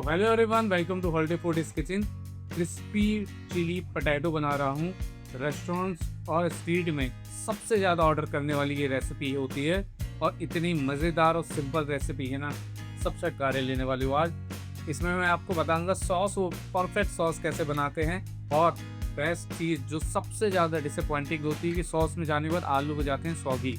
Hello everyone, welcome to holiday food is kitchen. Crispy chilli potato बना रहा हूँ। Restaurants और स्ट्रीट में सबसे ज़्यादा ऑर्डर करने वाली ये रेसिपी होती है और इतनी मज़ेदार और सिंपल रेसिपी है ना, सबसे गारे लेने वाली हो आज। इसमें मैं आपको बताऊंगा सॉस, वो परफेक्ट सॉस कैसे बनाते हैं। और बेस्ट चीज़ जो सबसे ज़्यादा डिसअपॉइंटिंग होती है कि सॉस में जाने के बाद आलू हो जाते हैं सॉगी,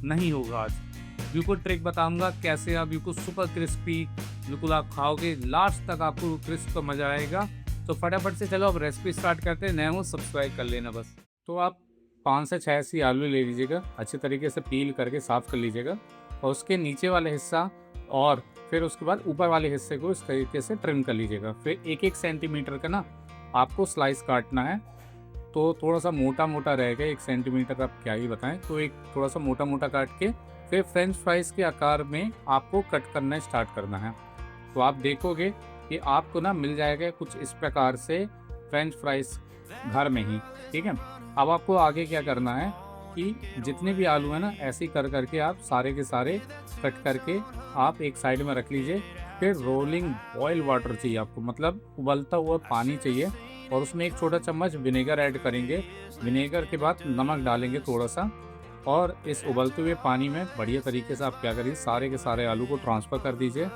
नहीं होगा आज। बिल्कुल ट्रिक बताऊंगा कैसे आप बिल्कुल सुपर क्रिस्पी बिल्कुल आप खाओगे, लास्ट तक आपको क्रिस्प का मज़ा आएगा। तो फटाफट से चलो अब रेसिपी स्टार्ट करते हैं। नए हो सब्सक्राइब कर लेना बस। तो आप 5 से 6 ऐसी आलू ले लीजिएगा, अच्छे तरीके से पील करके साफ़ कर लीजिएगा और उसके नीचे वाले हिस्सा और फिर उसके बाद ऊपर वाले हिस्से को इस तरीके से ट्रिम कर लीजिएगा। फिर 1-1 सेंटीमीटर का ना आपको स्लाइस काटना है। तो थोड़ा सा मोटा मोटा रहेगा, 1 सेंटीमीटर आप क्या ही बताएं। तो एक थोड़ा सा मोटा मोटा काट के फिर फ्रेंच फ्राइज़ के आकार में आपको कट करना स्टार्ट करना है। तो आप देखोगे कि आपको ना मिल जाएगा कुछ इस प्रकार से फ्रेंच फ्राइज़ घर में ही, ठीक है। अब आपको आगे क्या करना है कि जितने भी आलू हैं ना ऐसे ही कर करके आप सारे के सारे कट करके आप एक साइड में रख लीजिए। फिर रोलिंग बॉयल वाटर चाहिए आपको, मतलब उबलता हुआ पानी चाहिए और उसमें 1 छोटा चम्मच विनेगर ऐड करेंगे। विनेगर के बाद नमक डालेंगे थोड़ा सा और इस उबलते हुए पानी में बढ़िया तरीके से आप क्या करिए, सारे के सारे आलू को ट्रांसफ़र कर दीजिए।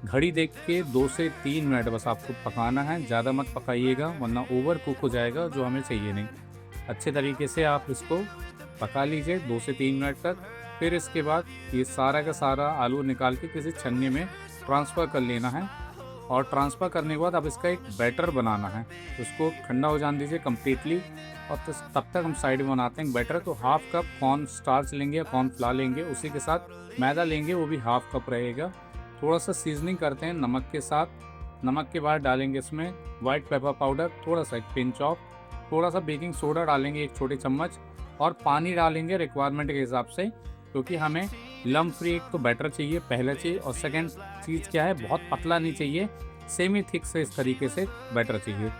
घड़ी देख के 2 से 3 मिनट बस आपको पकाना है, ज़्यादा मत पकाइएगा वरना ओवर कुक हो जाएगा जो हमें चाहिए नहीं। अच्छे तरीके से आप इसको पका लीजिए 2 से 3 मिनट तक। फिर इसके बाद ये सारा का सारा आलू निकाल के किसी छन्नी में ट्रांसफ़र कर लेना है और ट्रांसफ़र करने के बाद अब इसका एक बैटर बनाना है। उसको ठंडा हो जाने दीजिए कम्प्लीटली और तब तक हम साइड में बनाते हैं बैटर। तो हाफ़ कप कॉर्न स्टार्च लेंगे या कॉर्न फ्लावर लेंगे, उसी के साथ मैदा लेंगे, वो भी हाफ़ कप रहेगा। थोड़ा सा सीजनिंग करते हैं नमक के साथ। नमक के बाद डालेंगे इसमें वाइट पेपर पाउडर, थोड़ा सा एक पिंच ऑफ, थोड़ा सा बेकिंग सोडा डालेंगे 1 छोटे चम्मच और पानी डालेंगे रिक्वायरमेंट के हिसाब से, क्योंकि हमें लम्प फ्री एक तो बैटर चाहिए पहले चाहिए और सेकंड चीज़ क्या है, बहुत पतला नहीं चाहिए, सेमी थिक से इस तरीके से बैटर चाहिए।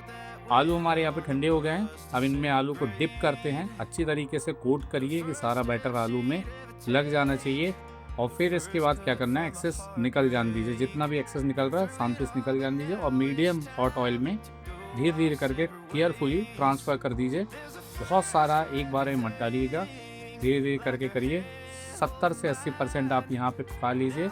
आलू हमारे यहाँ पे ठंडे हो गए हैं। अब इनमें आलू को डिप करते हैं, अच्छी तरीके से कोट करिए कि सारा बैटर आलू में लग जाना चाहिए। और फिर इसके बाद क्या करना है, एक्सेस निकल जाने दीजिए, जितना भी एक्सेस निकल रहा है शांति से निकल जाने दीजिए और मीडियम हॉट ऑयल में धीरे धीरे करके केयरफुली ट्रांसफ़र कर दीजिए। बहुत सारा एक बार में मत डालिएगा, धीरे धीरे करके करिए। 70 से 80% आप यहाँ पे पका लीजिए,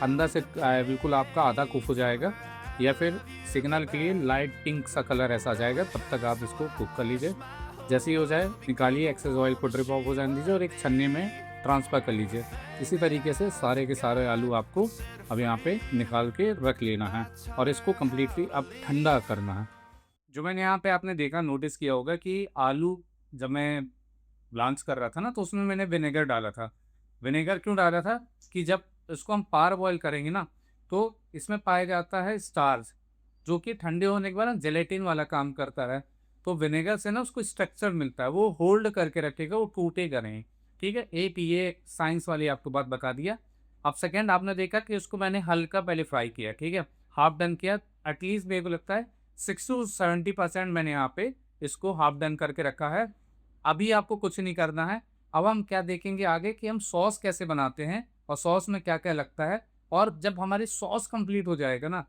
अंदर से बिल्कुल आपका आधा कुक हो जाएगा या फिर सिग्नल के लिए लाइट पिंक सा कलर ऐसा आ जाएगा, तब तक आप इसको कुक कर लीजिए। जैसे ही हो जाए निकालिए, एक्सेस ऑयल को ड्रिप ऑफ हो जाने दीजिए और एक छन्नी में ट्रांसफ़र कर लीजिए। इसी तरीके से सारे के सारे आलू आपको अब यहाँ पे निकाल के रख लेना है और इसको कम्प्लीटली अब ठंडा करना है। जो मैंने यहाँ पे आपने देखा नोटिस किया होगा कि आलू जब मैं ब्लांच कर रहा था ना तो उसमें मैंने विनेगर डाला था। विनेगर क्यों डाला था कि जब इसको हम पार बॉयल करेंगे ना तो इसमें पाया जाता है स्टार्च, जो कि ठंडे होने के बाद ना जेलेटिन वाला काम करता है। तो विनेगर से ना उसको स्ट्रक्चर मिलता है, वो होल्ड करके रखेगा, वो टूटेगा नहीं। ठीक है, एक ये साइंस वाली आपको बात बता दिया। अब सेकेंड आपने देखा कि उसको मैंने हल्का पहले फ्राई किया, ठीक है, हाफ डन किया। एटलीस्ट मेरे को लगता है 60 to 70% मैंने यहाँ पे इसको हाफ डन करके रखा है। अभी आपको कुछ नहीं करना है। अब हम क्या देखेंगे आगे कि हम सॉस कैसे बनाते हैं और सॉस में क्या क्या लगता है। और जब हमारी सॉस कंप्लीट हो जाएगा ना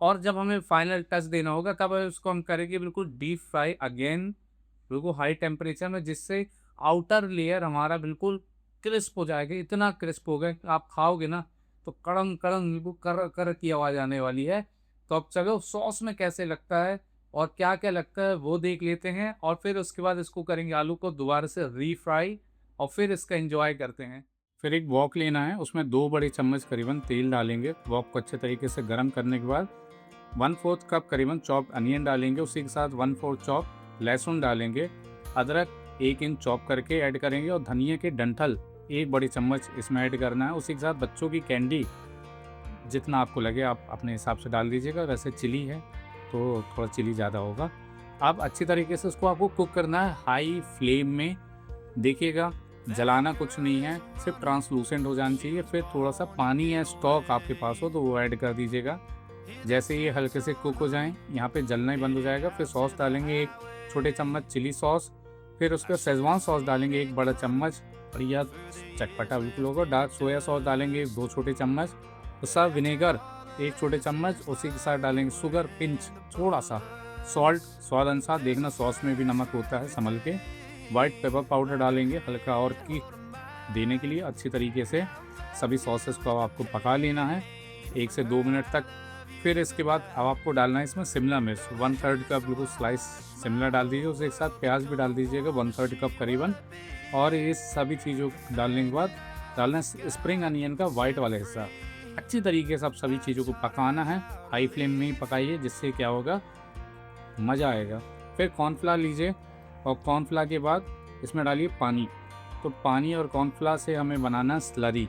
और जब हमें फाइनल टच देना होगा तब उसको हम करेंगे बिल्कुल डीप फ्राई अगेन, बिल्कुल हाई टेम्परेचर में, जिससे आउटर लेयर हमारा बिल्कुल क्रिस्प हो जाएगा। इतना क्रिस्प होगा कि आप खाओगे ना तो कड़ंग कड़ंग बिल्कुल कर कर की आवाज़ आने वाली है। तो अब चलो सॉस में कैसे लगता है और क्या क्या लगता है वो देख लेते हैं और फिर उसके बाद इसको करेंगे आलू को दोबारा से रीफ्राई और फिर इसका एंजॉय करते हैं। फिर एक वॉक लेना है, उसमें 2 बड़े चम्मच करीबन तेल डालेंगे। वॉक को अच्छे तरीके से गर्म करने के बाद 1/4 कप करीबन चॉप अनियन डालेंगे, उसी के साथ 1/4 चॉप लहसुन डालेंगे। अदरक 1 इंच चॉप करके ऐड करेंगे और धनिया के डंठल 1 बड़ी चम्मच इसमें ऐड करना है। उसी के साथ बच्चों की कैंडी जितना आपको लगे आप अपने हिसाब से डाल दीजिएगा। वैसे चिली है तो थोड़ा चिली ज़्यादा होगा। अब अच्छी तरीके से उसको आपको कुक करना है हाई फ्लेम में। देखिएगा जलाना कुछ नहीं है, सिर्फ ट्रांसलूसेंट हो जाना चाहिए। फिर थोड़ा सा पानी या स्टॉक आपके पास हो तो वो ऐड कर दीजिएगा। जैसे ये हल्के से कुक हो जाएं, यहाँ पे जलना ही बंद हो जाएगा। फिर सॉस डालेंगे 1 छोटे चम्मच चिली सॉस, फिर उस पर शेजवान सॉस डालेंगे 1 बड़ा चम्मच और यह चटपटा बिल्कुल होगा। डार्क सोया सॉस डालेंगे 2 छोटे चम्मच। तो सब विनेगर 1 छोटे चम्मच, उसी के साथ डालेंगे शुगर पिंच, थोड़ा सा सॉल्ट स्वाद अनुसार, देखना सॉस में भी नमक होता है संभल के। वाइट पेपर पाउडर डालेंगे हल्का और किक देने के लिए। अच्छी तरीके से सभी सॉसेस को आपको पका लेना है 1 से 2 मिनट तक। फिर इसके बाद अब आपको डालना है इसमें शिमला मिर्च, 1/3 कप बिल्कुल स्लाइस शिमला डाल दीजिए, उसके साथ प्याज भी डाल दीजिएगा 1/3 कप करीबन। और ये सभी चीज़ों डालने के बाद डालना है स्प्रिंग अनियन का वाइट वाला हिस्सा। अच्छी तरीके से आप सभी चीज़ों को पकाना है, हाई फ्लेम में ही पकाइए, जिससे क्या होगा मज़ा आएगा। फिर कॉर्नफ्लावर लीजिए और कॉर्नफ्लावर के बाद इसमें डालिए पानी। तो पानी और कॉर्नफ्लावर से हमें बनाना स्लरी,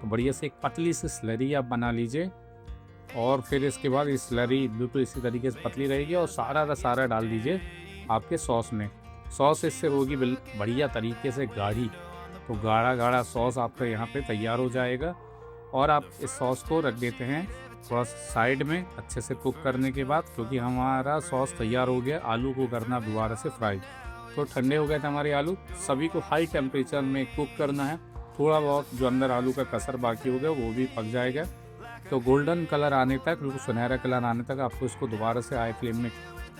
तो बढ़िया से एक पतली सी स्लरी आप बना लीजिए। और फिर इसके बाद ये स्लरी बिल्कुल इसी तरीके से पतली रहेगी और सारा का सारा डाल दीजिए आपके सॉस में। सॉस इससे होगी बढ़िया तरीके से गाढ़ी, तो गाढ़ा गाढ़ा सॉस आपका यहाँ पे तैयार हो जाएगा। और आप इस सॉस को रख देते हैं थोड़ा साइड में अच्छे से कुक करने के बाद, क्योंकि हमारा सॉस तैयार हो गया। आलू को करना दोबारा से फ्राई, तो ठंडे हो गए थे हमारे आलू, सभी को हाई टेम्परेचर में कुक करना है। थोड़ा बहुत जो अंदर आलू का कसर बाकी हो गया वो भी पक जाएगा। तो गोल्डन कलर आने तक, बिल्कुल सुनहरा कलर आने तक आपको इसको दोबारा से हाई फ्लेम में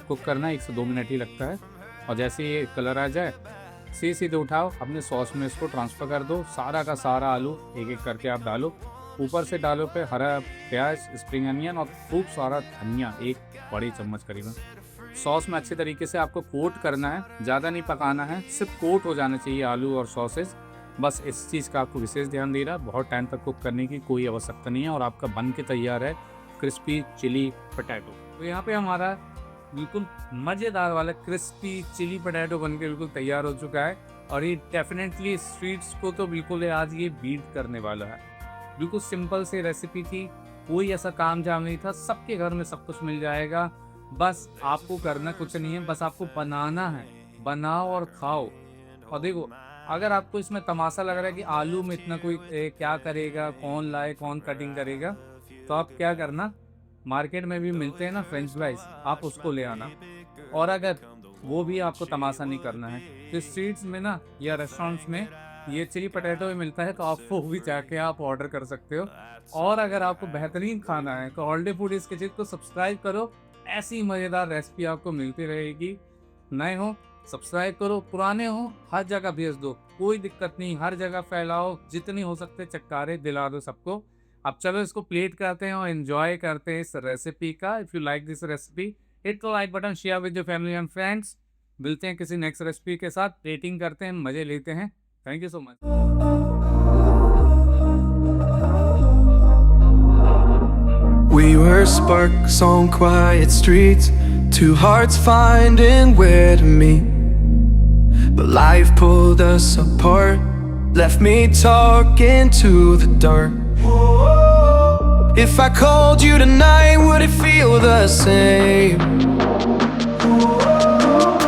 कुक करना है। 1 से 2 मिनट ही लगता है। और जैसे ये कलर आ जाए सीधे उठाओ अपने सॉस में, इसको ट्रांसफ़र कर दो। सारा का सारा आलू एक एक करके आप डालो, ऊपर से डालो पे हरा प्याज, स्प्रिंग अनियन और खूब सारा धनिया, 1 बड़ी चम्मच करीबन। सॉस में अच्छे तरीके से आपको कोट करना है, ज़्यादा नहीं पकाना है, सिर्फ कोट हो जाना चाहिए आलू और सॉसेज। बस इस चीज़ का आपको विशेष ध्यान दे रहा, बहुत टाइम तक कुक करने की कोई आवश्यकता नहीं है और आपका बन के तैयार है क्रिस्पी चिली पटैटो। तो यहाँ पे हमारा बिल्कुल मज़ेदार वाला क्रिस्पी चिली पटैटो बन के बिल्कुल तैयार हो चुका है। और ये डेफिनेटली स्ट्रीट्स को तो बिल्कुल आज ये बीट करने वाला है। बिल्कुल सिंपल सी रेसिपी थी, कोई ऐसा काम जाम नहीं था, सबके घर में सब कुछ मिल जाएगा। बस आपको करना कुछ नहीं है, बस आपको बनाना है, बनाओ और खाओ। और देखो, अगर आपको इसमें तमाशा लग रहा है कि आलू में इतना कोई क्या करेगा, कौन लाए, कौन कटिंग करेगा, तो आप क्या करना, मार्केट में भी मिलते हैं ना फ्रेंच फ्राइज, आप उसको ले आना। और अगर वो भी आपको तमाशा नहीं करना है तो स्ट्रीट्स में ना या रेस्टोरेंट्स में ये चिली पटैटो भी मिलता है, तो आप वो भी जाके आप ऑर्डर कर सकते हो। और अगर आपको बेहतरीन खाना है तो हॉलिडे फूड इस किचन को सब्सक्राइब करो, ऐसी मज़ेदार रेसिपी आपको मिलती रहेगी। नए हो सब्सक्राइब करो, पुराने हो हर जगह भेज दो, कोई दिक्कत नहीं, हर जगह फैलाओ, जितनी हो सकते चटकारे दिला दो सबको। अब चलो इसको प्लेट करते हैं और एंजॉय करते हैं इस रेसिपी का। If you like this recipe hit the like button, share with your family and friends. मिलते हैं किसी नेक्स्ट रेसिपी के साथ, रेटिंग करते हैं, मज़े लेते हैं। Thank you so much. We were sparks on quiet streets, two hearts finding where to meet. But life pulled us apart, left me talking to the dark. If I called you tonight, would it feel the same?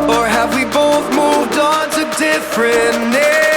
Or have we both moved on to different names?